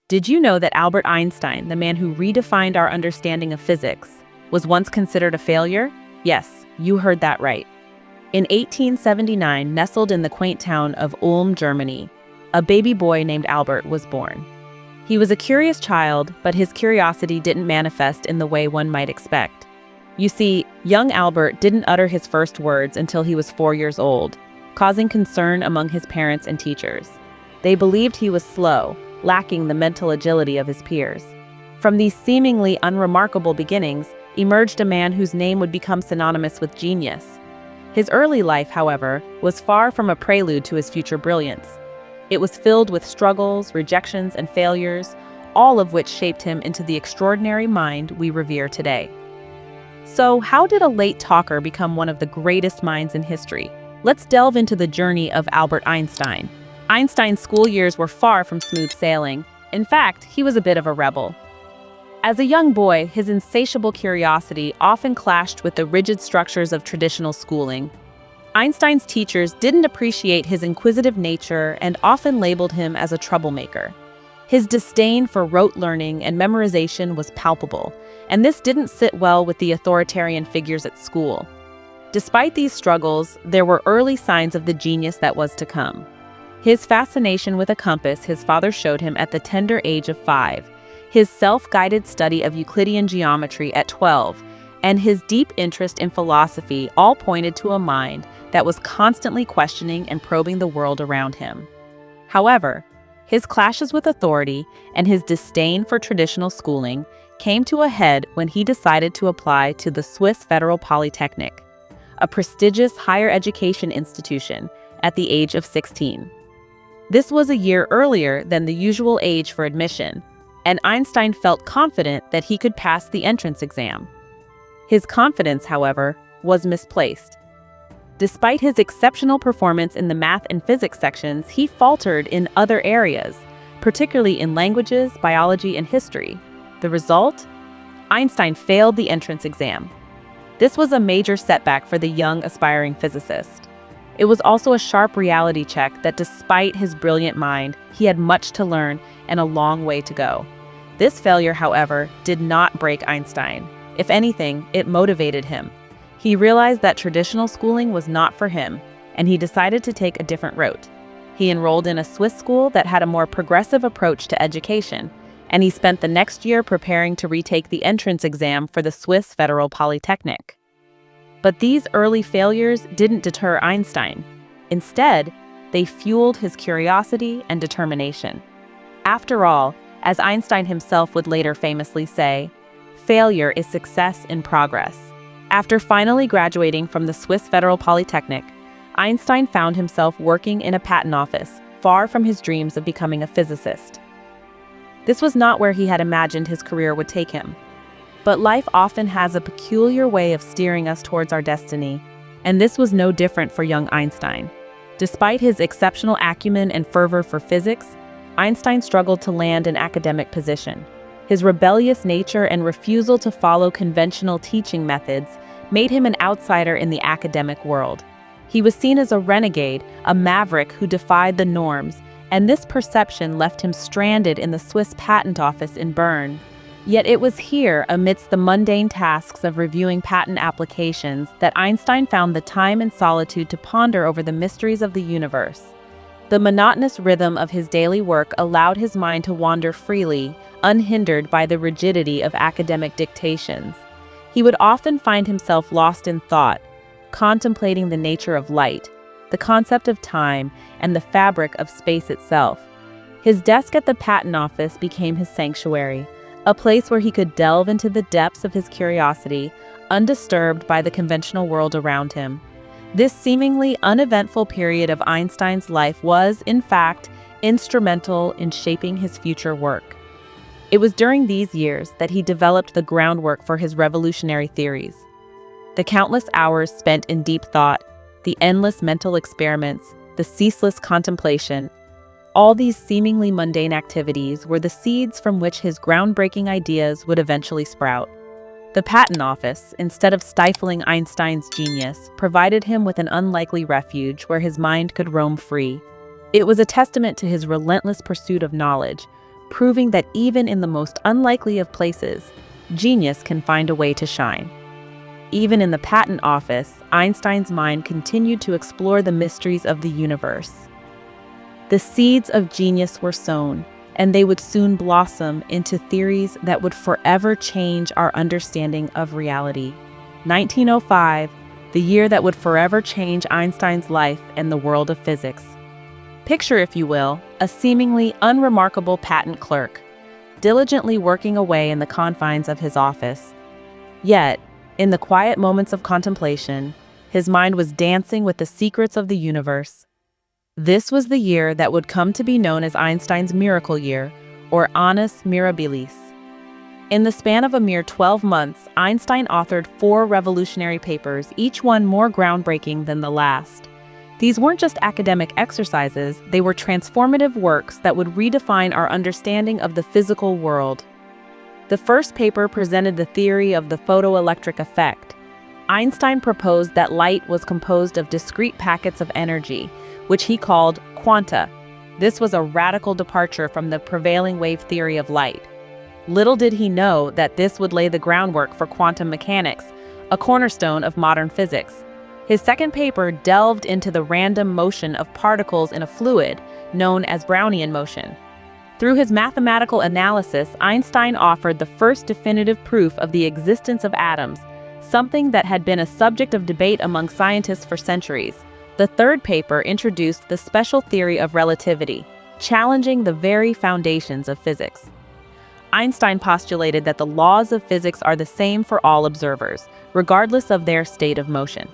Did you know that Albert Einstein, the man who redefined our understanding of physics, was once considered a failure? Yes, you heard that right. In 1879, nestled in the quaint town of Ulm, Germany, a baby boy named Albert was born. He was a curious child, but his curiosity didn't manifest in the way one might expect. You see, young Albert didn't utter his first words until he was 4 years old, causing concern among his parents and teachers. They believed he was slow, lacking the mental agility of his peers. From these seemingly unremarkable beginnings emerged a man whose name would become synonymous with genius. His early life, however, was far from a prelude to his future brilliance. It was filled with struggles, rejections, and failures, all of which shaped him into the extraordinary mind we revere today. So, how did a late talker become one of the greatest minds in history? Let's delve into the journey of Albert Einstein. Einstein's school years were far from smooth sailing. In fact, he was a bit of a rebel. As a young boy, his insatiable curiosity often clashed with the rigid structures of traditional schooling. Einstein's teachers didn't appreciate his inquisitive nature and often labeled him as a troublemaker. His disdain for rote learning and memorization was palpable, and this didn't sit well with the authoritarian figures at school. Despite these struggles, there were early signs of the genius that was to come. His fascination with a compass his father showed him at the tender age of 5, his self-guided study of Euclidean geometry at 12, and his deep interest in philosophy all pointed to a mind that was constantly questioning and probing the world around him. However, his clashes with authority and his disdain for traditional schooling came to a head when he decided to apply to the Swiss Federal Polytechnic, a prestigious higher education institution, at the age of 16. This was a year earlier than the usual age for admission, and Einstein felt confident that he could pass the entrance exam. His confidence, however, was misplaced. Despite his exceptional performance in the math and physics sections, he faltered in other areas, particularly in languages, biology, and history. The result? Einstein failed the entrance exam. This was a major setback for the young, aspiring physicist. It was also a sharp reality check that despite his brilliant mind, he had much to learn and a long way to go. This failure, however, did not break Einstein. If anything, it motivated him. He realized that traditional schooling was not for him, and he decided to take a different route. He enrolled in a Swiss school that had a more progressive approach to education, and he spent the next year preparing to retake the entrance exam for the Swiss Federal Polytechnic. But these early failures didn't deter Einstein. Instead, they fueled his curiosity and determination. After all, as Einstein himself would later famously say, failure is success in progress. After finally graduating from the Swiss Federal Polytechnic, Einstein found himself working in a patent office, far from his dreams of becoming a physicist. This was not where he had imagined his career would take him. But life often has a peculiar way of steering us towards our destiny, and this was no different for young Einstein. Despite his exceptional acumen and fervor for physics, Einstein struggled to land an academic position. His rebellious nature and refusal to follow conventional teaching methods made him an outsider in the academic world. He was seen as a renegade, a maverick who defied the norms, and this perception left him stranded in the Swiss patent office in Bern. Yet it was here, amidst the mundane tasks of reviewing patent applications, that Einstein found the time and solitude to ponder over the mysteries of the universe. The monotonous rhythm of his daily work allowed his mind to wander freely, unhindered by the rigidity of academic dictations. He would often find himself lost in thought, contemplating the nature of light, the concept of time, and the fabric of space itself. His desk at the patent office became his sanctuary, a place where he could delve into the depths of his curiosity, undisturbed by the conventional world around him. This seemingly uneventful period of Einstein's life was, in fact, instrumental in shaping his future work. It was during these years that he developed the groundwork for his revolutionary theories. The countless hours spent in deep thought, the endless mental experiments, the ceaseless contemplation, all these seemingly mundane activities were the seeds from which his groundbreaking ideas would eventually sprout. The patent office, instead of stifling Einstein's genius, provided him with an unlikely refuge where his mind could roam free. It was a testament to his relentless pursuit of knowledge, proving that even in the most unlikely of places, genius can find a way to shine. Even in the patent office, Einstein's mind continued to explore the mysteries of the universe. The seeds of genius were sown, and they would soon blossom into theories that would forever change our understanding of reality. 1905, the year that would forever change Einstein's life and the world of physics. Picture, if you will, a seemingly unremarkable patent clerk, diligently working away in the confines of his office. Yet, in the quiet moments of contemplation, his mind was dancing with the secrets of the universe. This was the year that would come to be known as Einstein's miracle year, or Annus Mirabilis. In the span of a mere 12 months, Einstein authored 4 revolutionary papers, each one more groundbreaking than the last. These weren't just academic exercises, they were transformative works that would redefine our understanding of the physical world. The first paper presented the theory of the photoelectric effect. Einstein proposed that light was composed of discrete packets of energy, which he called quanta. This was a radical departure from the prevailing wave theory of light. Little did he know that this would lay the groundwork for quantum mechanics, a cornerstone of modern physics. His second paper delved into the random motion of particles in a fluid, known as Brownian motion. Through his mathematical analysis, Einstein offered the first definitive proof of the existence of atoms, something that had been a subject of debate among scientists for centuries. The third paper introduced the special theory of relativity, challenging the very foundations of physics. Einstein postulated that the laws of physics are the same for all observers, regardless of their state of motion.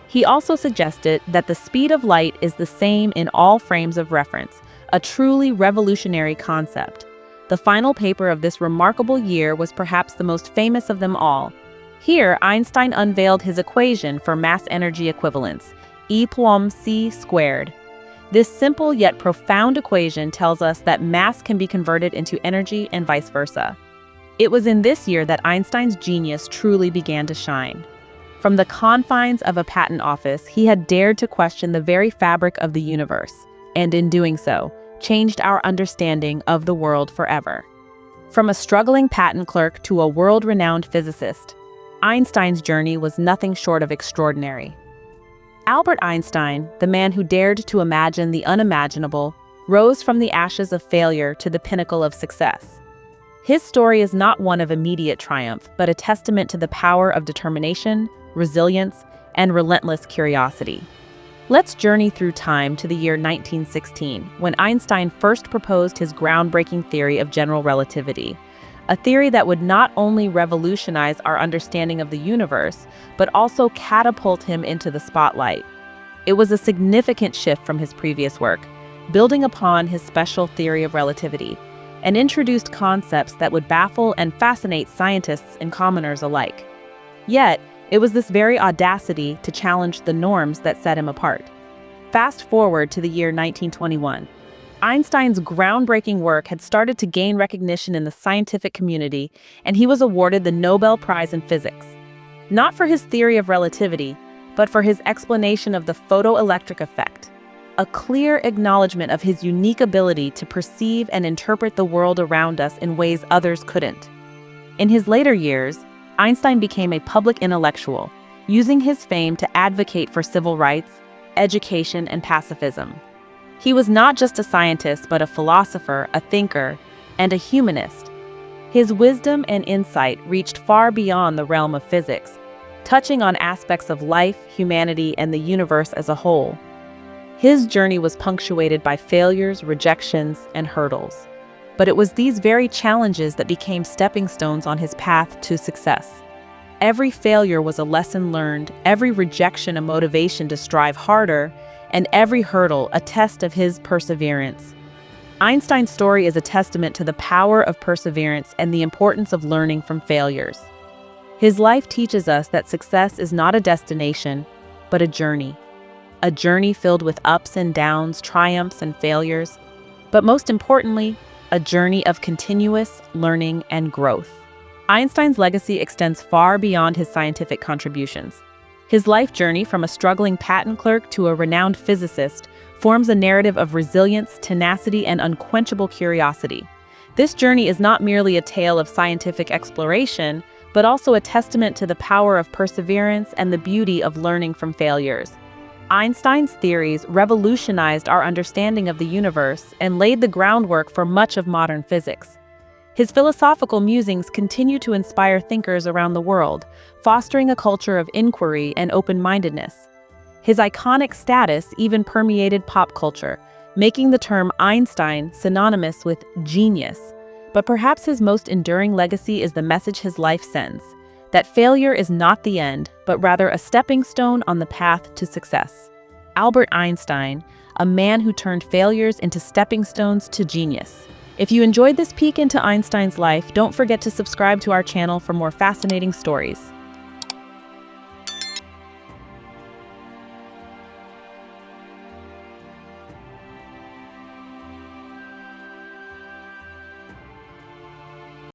He also suggested that the speed of light is the same in all frames of reference, a truly revolutionary concept. The final paper of this remarkable year was perhaps the most famous of them all. Here, Einstein unveiled his equation for mass-energy equivalence, E=mc². This simple yet profound equation tells us that mass can be converted into energy and vice versa. It was in this year that Einstein's genius truly began to shine. From the confines of a patent office, he had dared to question the very fabric of the universe, and in doing so, changed our understanding of the world forever. From a struggling patent clerk to a world-renowned physicist, Einstein's journey was nothing short of extraordinary. Albert Einstein, the man who dared to imagine the unimaginable, rose from the ashes of failure to the pinnacle of success. His story is not one of immediate triumph, but a testament to the power of determination, resilience, and relentless curiosity. Let's journey through time to the year 1916, when Einstein first proposed his groundbreaking theory of general relativity, a theory that would not only revolutionize our understanding of the universe, but also catapult him into the spotlight. It was a significant shift from his previous work, building upon his special theory of relativity, and introduced concepts that would baffle and fascinate scientists and commoners alike. Yet, it was this very audacity to challenge the norms that set him apart. Fast forward to the year 1921. Einstein's groundbreaking work had started to gain recognition in the scientific community, and he was awarded the Nobel Prize in Physics. Not for his theory of relativity, but for his explanation of the photoelectric effect, a clear acknowledgement of his unique ability to perceive and interpret the world around us in ways others couldn't. In his later years, Einstein became a public intellectual, using his fame to advocate for civil rights, education, and pacifism. He was not just a scientist, but a philosopher, a thinker, and a humanist. His wisdom and insight reached far beyond the realm of physics, touching on aspects of life, humanity, and the universe as a whole. His journey was punctuated by failures, rejections, and hurdles. But it was these very challenges that became stepping stones on his path to success. Every failure was a lesson learned, every rejection a motivation to strive harder, and every hurdle a test of his perseverance. Einstein's story is a testament to the power of perseverance and the importance of learning from failures. His life teaches us that success is not a destination, but a journey filled with ups and downs, triumphs and failures, but most importantly, a journey of continuous learning and growth. Einstein's legacy extends far beyond his scientific contributions. His life journey from a struggling patent clerk to a renowned physicist forms a narrative of resilience, tenacity, and unquenchable curiosity. This journey is not merely a tale of scientific exploration, but also a testament to the power of perseverance and the beauty of learning from failures. Einstein's theories revolutionized our understanding of the universe and laid the groundwork for much of modern physics. His philosophical musings continue to inspire thinkers around the world, fostering a culture of inquiry and open-mindedness. His iconic status even permeated pop culture, making the term Einstein synonymous with genius. But perhaps his most enduring legacy is the message his life sends, that failure is not the end, but rather a stepping stone on the path to success. Albert Einstein, a man who turned failures into stepping stones to genius. If you enjoyed this peek into Einstein's life, don't forget to subscribe to our channel for more fascinating stories.